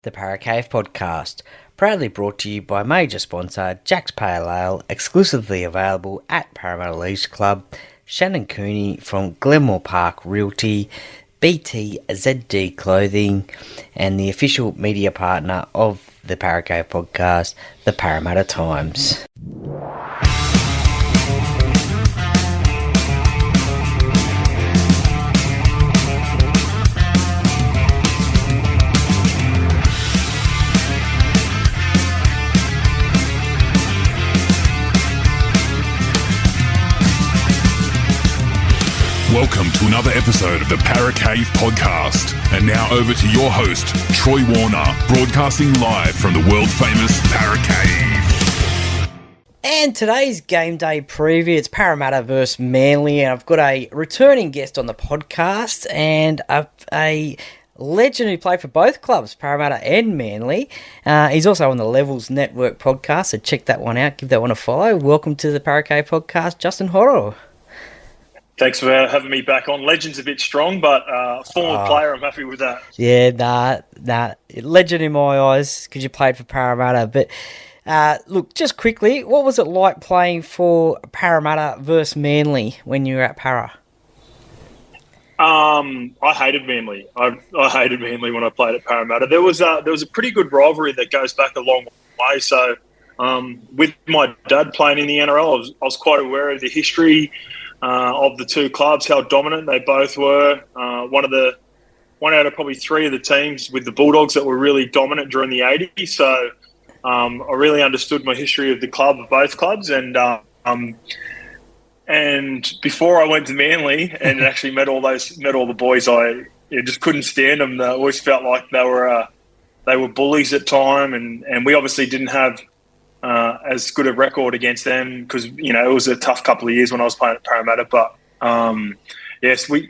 The Parra podcast, proudly brought to you by major sponsor Jack's Pale Ale, exclusively available at Parramatta Eels Club, Shannon Cooney from Glenmore Park Realty, BTZD Clothing, and the official media partner of the Parra podcast, the Parramatta Times. Welcome to another episode of the Parra podcast. And now over to your host, Troy Warner, broadcasting live from the world-famous Parra Cave. And today's game day preview, it's Parramatta versus Manly, and I've got a returning guest on the podcast and a legend who played for both clubs, Parramatta and Manly. He's also on the Levels Network podcast, so check that one out, give that one a follow. Welcome to the Parra podcast, Justin Horo. Thanks for having me back on. Legend's a bit strong, but former player, I'm happy with that. Yeah, nah. Legend in my eyes because you played for Parramatta. But look, just quickly, what was it like playing for Parramatta versus Manly when you were at Parra? I hated Manly. I hated Manly when I played at Parramatta. There was a pretty good rivalry that goes back a long way. So with my dad playing in the NRL, I was quite aware of the history of the two clubs, how dominant they both were. One out of probably three of the teams with the Bulldogs that were really dominant during the 80s. So I really understood my history of the club, of both clubs. And before I went to Manly and actually met all the boys, I just couldn't stand them. I always felt like they were bullies at time, and we obviously didn't have as good a record against them because, it was a tough couple of years when I was playing at Parramatta. But, yes, we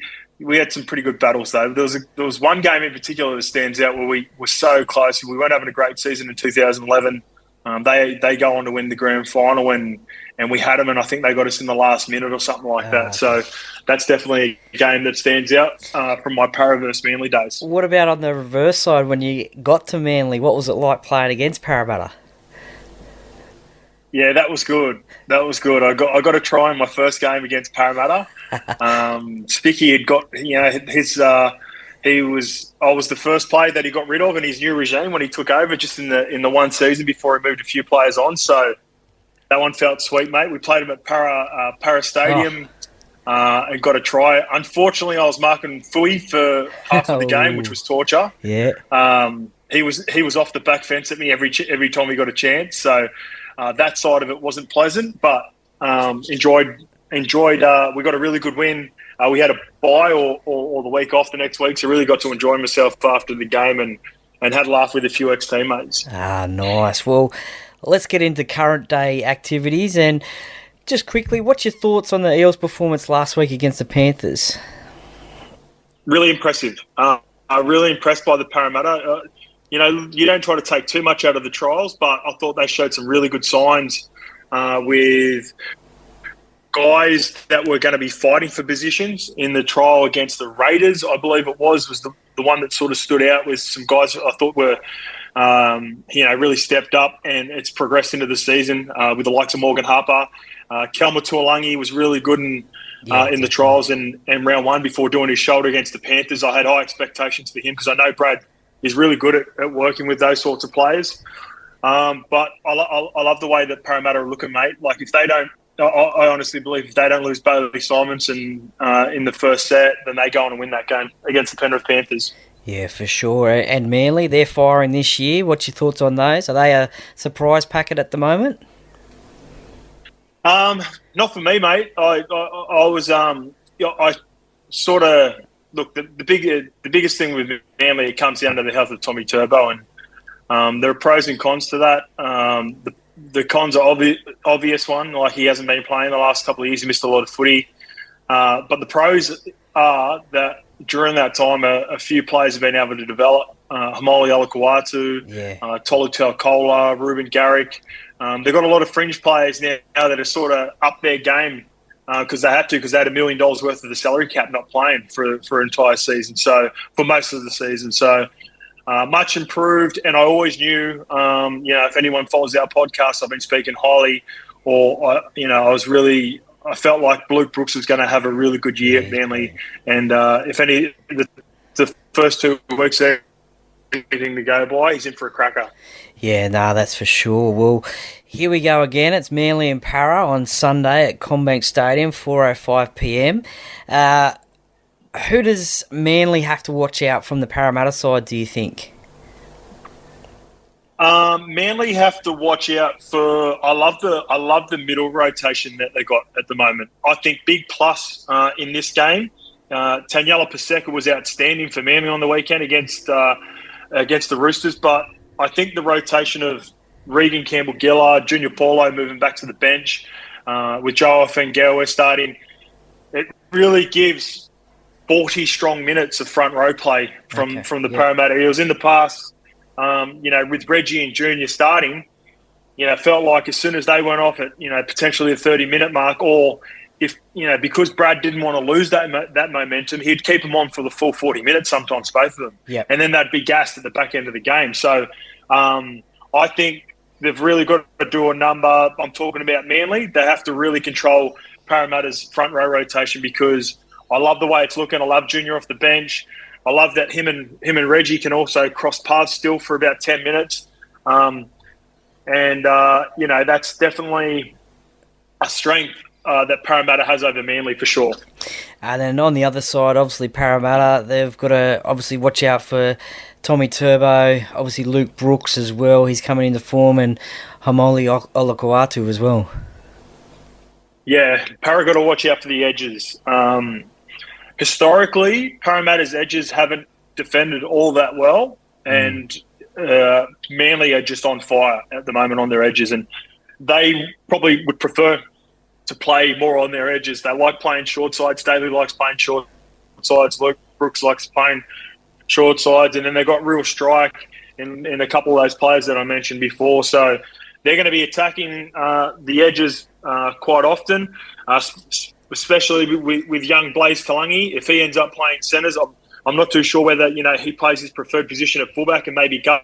had some pretty good battles, though. There was one game in particular that stands out where we were so close. We weren't having a great season in 2011. They go on to win the grand final, and we had them, and I think they got us in the last minute or something like that. So that's definitely a game that stands out from my Parra versus Manly days. What about on the reverse side when you got to Manly? What was it like playing against Parramatta? Yeah, that was good. I got a try in my first game against Parramatta. Spicky had got, I was the first player that he got rid of in his new regime when he took over just in the one season before he moved a few players on. So that one felt sweet, mate. We played him at Parra Stadium and got a try. Unfortunately, I was marking Fui for half of the game, which was torture. Yeah. He was off the back fence at me every time he got a chance. So that side of it wasn't pleasant, but enjoyed. We got a really good win. We had a bye or the week off the next week, so really got to enjoy myself after the game and had a laugh with a few ex-teammates. Nice. Well, let's get into current day activities. And just quickly, what's your thoughts on the Eels' performance last week against the Panthers? Really impressive. Really impressed by the Parramatta. You don't try to take too much out of the trials, but I thought they showed some really good signs with guys that were going to be fighting for positions in the trial against the Raiders. I believe it was the one that sort of stood out with some guys I thought were, really stepped up, and it's progressed into the season with the likes of Morgan Harper. Kelma Tuolangi was really good in the trials and round one before doing his shoulder against the Panthers. I had high expectations for him because I know Brad is really good at working with those sorts of players. But I love the way that Parramatta are looking, mate. Like if they don't, I honestly believe if they don't lose Bailey Simonson in the first set, then they go on and win that game against the Penrith Panthers. Yeah, for sure. And Manly, they're firing this year. What's your thoughts on those? Are they a surprise packet at the moment? Not for me, mate. I was I sort of look the biggest thing with Manly, it comes down to the health of Tommy Turbo, and there are pros and cons to that. The cons are obvious one, like he hasn't been playing the last couple of years. He missed a lot of footy. But the pros are that during that time, a few players have been able to develop. Hamoli Alakuatu, Tolu Kola, Ruben Garrick. They've got a lot of fringe players now that are sort of up their game because they had $1 million worth of the salary cap not playing for an entire season. So for most of the season. So much improved. And I always knew, if anyone follows our podcast, I've been speaking highly, I felt like Luke Brooks was going to have a really good year at Manly. And the first 2 weeks there, anything to go by, he's in for a cracker. Yeah, that's for sure. Well, here we go again. It's Manly and Parra on Sunday at Combank Stadium, 4:05 p.m. Who does Manly have to watch out from the Parramatta side, do you think? Manly have to watch out for. I love the middle rotation that they got at the moment. I think big plus in this game. Taniela Paseka was outstanding for Manly on the weekend against the Roosters, but I think the rotation of Regan Campbell-Gillard, Junior Paulo moving back to the bench, with Joe Offengawa starting, it really gives 40 strong minutes of front row play from the Parramatta Eels. In the past, with Reggie and Junior starting, felt like as soon as they went off at, potentially the 30-minute mark, or if, because Brad didn't want to lose that momentum, he'd keep them on for the full 40 minutes, sometimes both of them. Yep. And then they'd be gassed at the back end of the game. So I think they've really got to do a number. I'm talking about Manly. They have to really control Parramatta's front row rotation, because I love the way it's looking. I love Junior off the bench. I love that him and Reggie can also cross paths still for about 10 minutes. That's definitely a strength that Parramatta has over Manly for sure. And then on the other side, obviously Parramatta, they've got to obviously watch out for Tommy Turbo, obviously Luke Brooks as well. He's coming into form, and Hamoli Olakuatu as well. Yeah, Parra got to watch out for the edges. Historically, Parramatta's edges haven't defended all that well, and Manly are just on fire at the moment on their edges, and they probably would prefer to play more on their edges. They like playing short sides. Daly likes playing short sides. Luke Brooks likes playing short sides, and then they've got real strike in a couple of those players that I mentioned before. So they're going to be attacking the edges quite often, especially with young Blaze Talangi. If he ends up playing centres, I'm not too sure whether he plays his preferred position at fullback and maybe go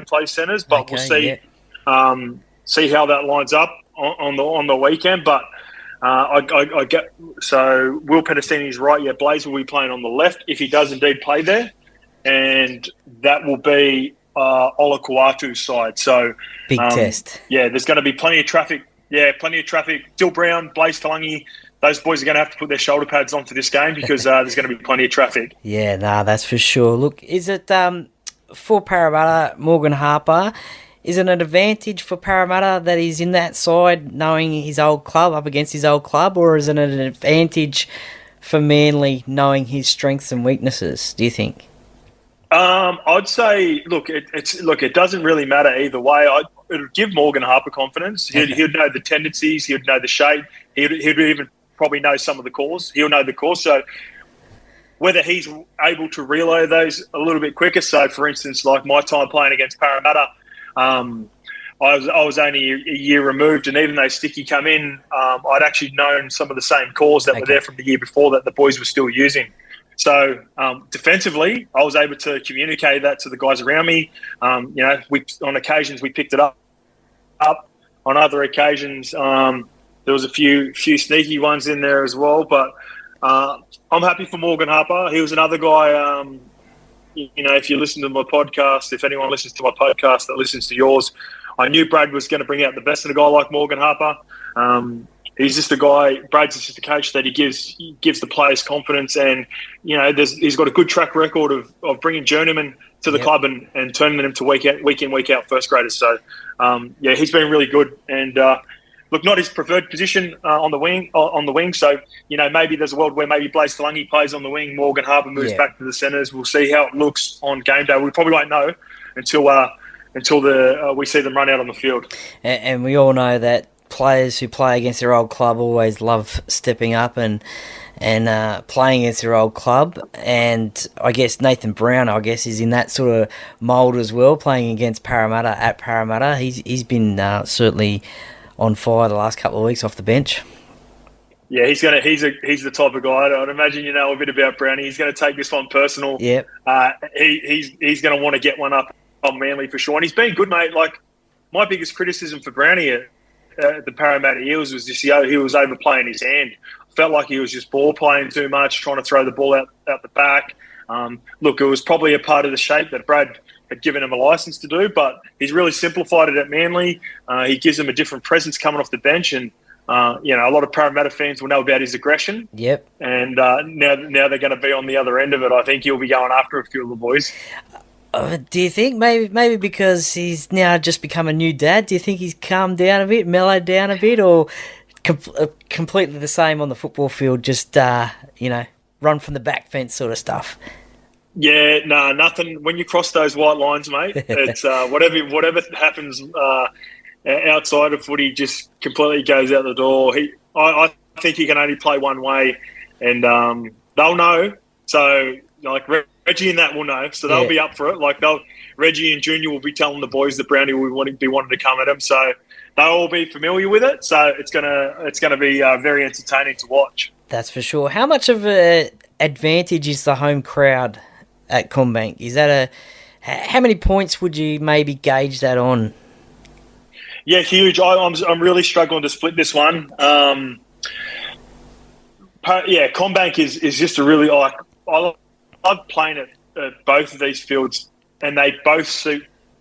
play centres, but we'll see. Yeah. See how that lines up on the weekend. But I get so Will Penasini's right. Yeah, Blaze will be playing on the left if he does indeed play there, and that will be Olakuatu's side. So big test. Yeah, there's going to be plenty of traffic. Yeah, plenty of traffic. Dill Brown, Blaze Talangi, those boys are going to have to put their shoulder pads on for this game, because there's going to be plenty of traffic. Yeah, that's for sure. Look, is it for Parramatta, Morgan Harper? Is it an advantage for Parramatta that he's in that side, knowing his old club, up against his old club, or is it an advantage for Manly, knowing his strengths and weaknesses, do you think? I'd say, it doesn't really matter either way. It would give Morgan Harper confidence. He'd know the tendencies. He'd know the shape. He'd even probably know some of the calls. He'll know the course. So whether he's able to reload those a little bit quicker. So, for instance, like my time playing against Parramatta, I was only a year removed, and even though Sticky come in, I'd actually known some of the same calls that were there from the year before that the boys were still using. So defensively, I was able to communicate that to the guys around me. On occasions we picked it up. On other occasions, there was a few sneaky ones in there as well. But I'm happy for Morgan Harper. He was another guy. If you listen to my podcast, if anyone listens to my podcast that listens to yours, I knew Brad was going to bring out the best in a guy like Morgan Harper. He's just a guy. Brad's just a coach that he gives the players confidence, and he's got a good track record of bringing journeymen to the club and turning them to week in week out first graders. So he's been really good. And not his preferred position on the wing. So maybe there's a world where maybe Blaze Talangi plays on the wing, Morgan Harper moves back to the centres. We'll see how it looks on game day. We probably won't know until we see them run out on the field. And we all know that players who play against their old club always love stepping up and playing against their old club. And I guess Nathan Brown, is in that sort of mould as well, playing against Parramatta at Parramatta. He's been certainly on fire the last couple of weeks off the bench. Yeah, he's the type of guy. I'd imagine you know a bit about Brownie. He's going to take this one personal. Yep. He's going to want to get one up on Manly for sure. And he's been good, mate. Like my biggest criticism for Brownie at the Parramatta Eels was just he was overplaying his hand. Felt like he was just ball playing too much, trying to throw the ball out the back. Look, it was probably a part of the shape that Brad had given him a license to do, but he's really simplified it at Manly. He gives him a different presence coming off the bench, and you know, a lot of Parramatta fans will know about his aggression. Yep. And now they're going to be on the other end of it. I think he'll be going after a few of the boys. Do you think maybe because he's now just become a new dad, do you think he's calmed down a bit, mellowed down a bit, or completely the same on the football field, just, run from the back fence sort of stuff? Yeah, no, nothing. When you cross those white lines, mate, it's whatever happens outside of footy just completely goes out the door. I think he can only play one way, and they'll know. So, like, Reggie and that will know, so they'll be up for it. Like, Reggie and Junior will be telling the boys that Brownie will be wanting to come at him, so they'll all be familiar with it. So it's gonna be very entertaining to watch. That's for sure. How much of an advantage is the home crowd at CommBank? Is that how many points would you maybe gauge that on? Yeah, huge. I'm really struggling to split this one. CommBank is just a really I love playing at both of these fields, and they both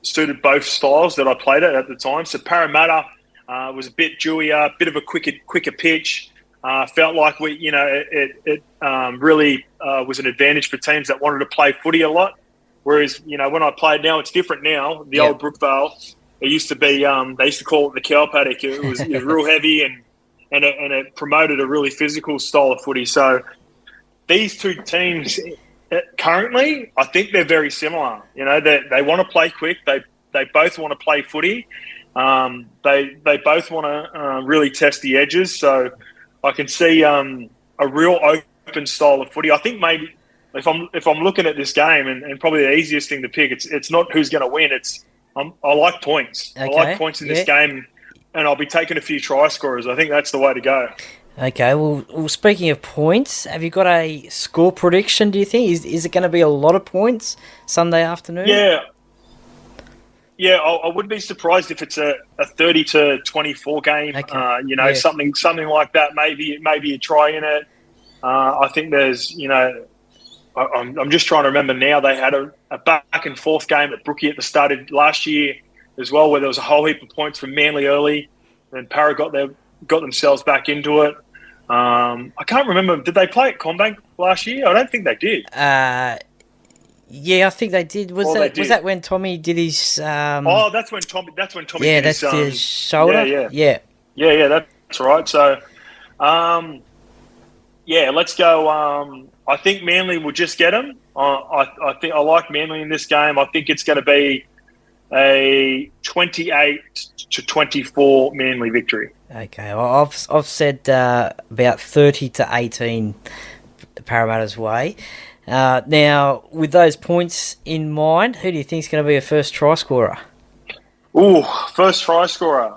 suited both styles that I played at the time. So Parramatta was a bit dewier, bit of a quicker pitch. Felt like it really was an advantage for teams that wanted to play footy a lot. Whereas when I played now, it's different now. The old Brookvale, it used to be they used to call it the cow paddock. It was real heavy and it promoted a really physical style of footy. So these two teams currently, I think they're very similar. They want to play quick. They both want to play footy. They both want to really test the edges. So I can see a real open style of footy. I think maybe if I'm looking at this game, and probably the easiest thing to pick, it's not who's going to win. I like points. Okay. I like points in this game, and I'll be taking a few try scorers. I think that's the way to go. Okay, well, speaking of points, have you got a score prediction, do you think? Is it going to be a lot of points Sunday afternoon? Yeah, I wouldn't be surprised if it's a 30-24 game. Okay. Something like that. Maybe a try in it. I think there's, I'm just trying to remember now. They had a back and forth game at Brookie at the start of last year as well, where there was a whole heap of points from Manly early, and Parra got themselves back into it. I can't remember. Did they play at CommBank last year? I don't think they did. Yeah, I think they did. Was that when Tommy did his? That's when Tommy. Yeah, did that's his shoulder. Yeah. That's right. So, let's go. I think Manly will just get him. I think I like Manly in this game. I think it's going to be a 28-24 Manly victory. Okay, well, I've said about 30-18 Parramatta's way. Now, with those points in mind, who do you think is going to be a first try scorer? Ooh, first try scorer.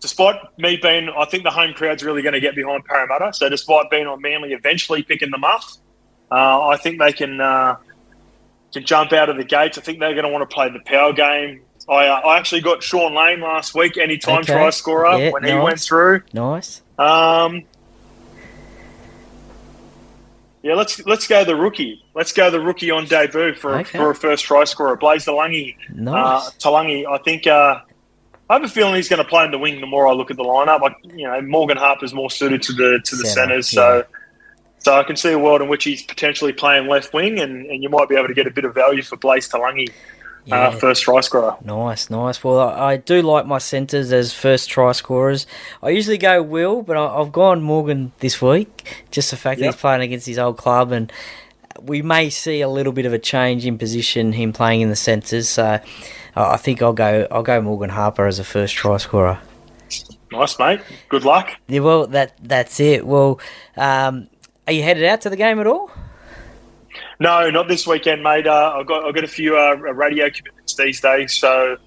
Despite me being, I think the home crowd's really going to get behind Parramatta. So despite being on Manly eventually picking them up, I think they can jump out of the gates. I think they're going to want to play the power game. I actually got Sean Lane last week, anytime try scorer, when he went through. Nice. Let's go the rookie. Let's go the rookie on debut for a first try scorer. Blaze Talangi. Nice. Talangi, I think I have a feeling he's going to play in the wing the more I look at the lineup. Morgan Harper's more suited to the centres, so I can see a world in which he's potentially playing left wing, and you might be able to get a bit of value for Blaze Talangi. First try scorer. Nice. Well, I do like my centres as first try scorers. I usually go Will, but I've gone Morgan this week. Just the fact that he's playing against his old club, and we may see a little bit of a change in position, him playing in the centres. So I think I'll go Morgan Harper as a first try scorer. Nice, mate. Good luck. Yeah, well, that's it. Well, are you headed out to the game at all? No, not this weekend, mate. I've got a few radio commitments these days, so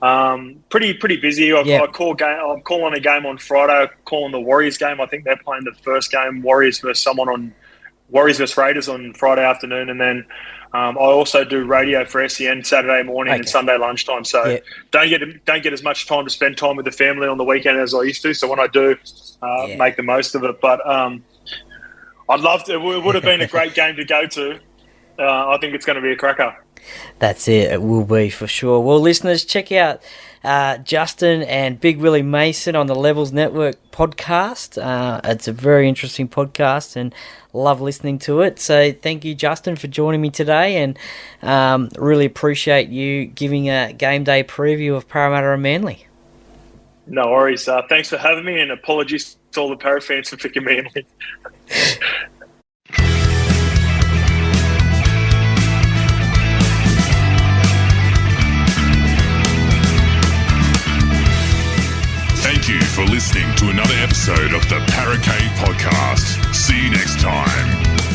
Pretty busy. I call on a game on Friday. I call on the Warriors game. I think they're playing the first game, Warriors versus Raiders on Friday afternoon, and then I also do radio for SEN Saturday morning and Sunday lunchtime. So don't get as much time to spend time with the family on the weekend as I used to. So when I do, make the most of it. But I'd love to. It would have been a great game to go to. I think it's going to be a cracker. That's it. It will be for sure. Well, listeners, check out Justin and Big Willie Mason on the Levels Network podcast. It's a very interesting podcast and love listening to it. So thank you, Justin, for joining me today, and really appreciate you giving a game day preview of Parramatta and Manly. No worries. Thanks for having me, and apologies to all the Parra fans for picking Manly. Thank you for listening to another episode of the Parra Cave Podcast. See you next time.